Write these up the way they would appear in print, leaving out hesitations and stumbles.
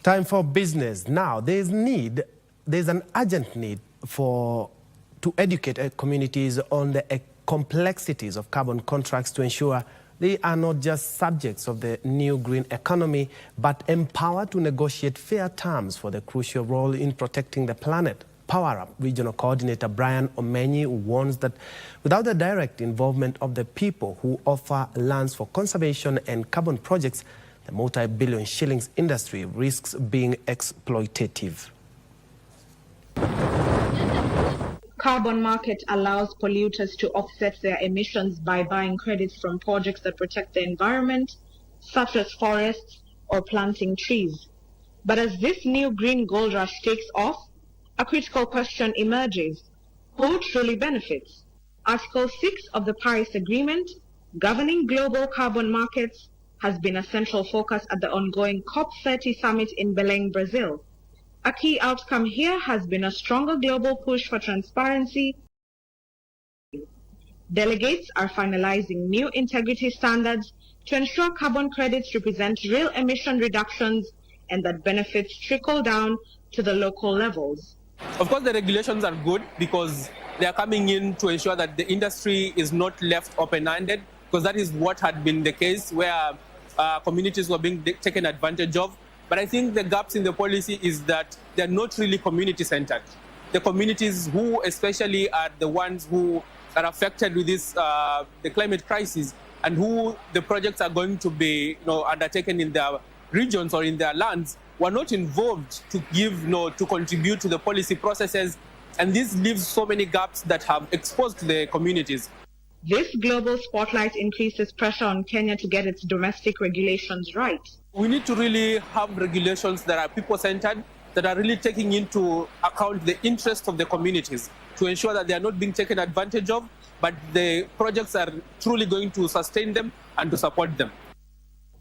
Time for business. Now, there's an urgent need to educate communities on the complexities of carbon contracts to ensure they are not just subjects of the new green economy, but empowered to negotiate fair terms for the crucial role in protecting the planet. Power Up Regional Coordinator Brian Omenyi warns that without the direct involvement of the people who offer lands for conservation and carbon projects, the multi-billion shillings industry risks being exploitative. Carbon market allows polluters to offset their emissions by buying credits from projects that protect the environment, such as forests or planting trees. But as this new green gold rush takes off, a critical question emerges. Who truly benefits? Article 6 of the Paris Agreement, governing global carbon markets, has been a central focus at the ongoing COP30 summit in Belém, Brazil. A key outcome here has been a stronger global push for transparency. Delegates are finalizing new integrity standards to ensure carbon credits represent real emission reductions and that benefits trickle down to the local levels. Of course, the regulations are good because they are coming in to ensure that the industry is not left open-handed, because that is what had been the case where communities were being taken advantage of. But I think the gaps in the policy is that they're not really community-centered. The communities who especially are the ones who are affected with this, the climate crisis, and who the projects are going to be undertaken in their regions or in their lands, were not involved to give, to contribute to the policy processes. And this leaves so many gaps that have exposed the communities. This global spotlight increases pressure on Kenya to get its domestic regulations right. We need to really have regulations that are people-centered, that are really taking into account the interests of the communities to ensure that they are not being taken advantage of, but the projects are truly going to sustain them and to support them.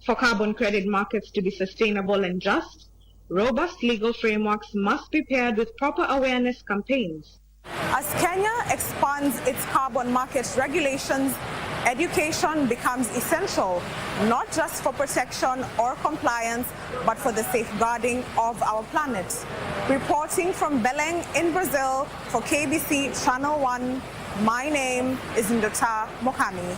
For carbon credit markets to be sustainable and just, robust legal frameworks must be paired with proper awareness campaigns. As Kenya expands its carbon market regulations, education becomes essential, not just for protection or compliance, but for the safeguarding of our planet. Reporting from Belém in Brazil for KBC Channel 1, my name is Ndota Mokami.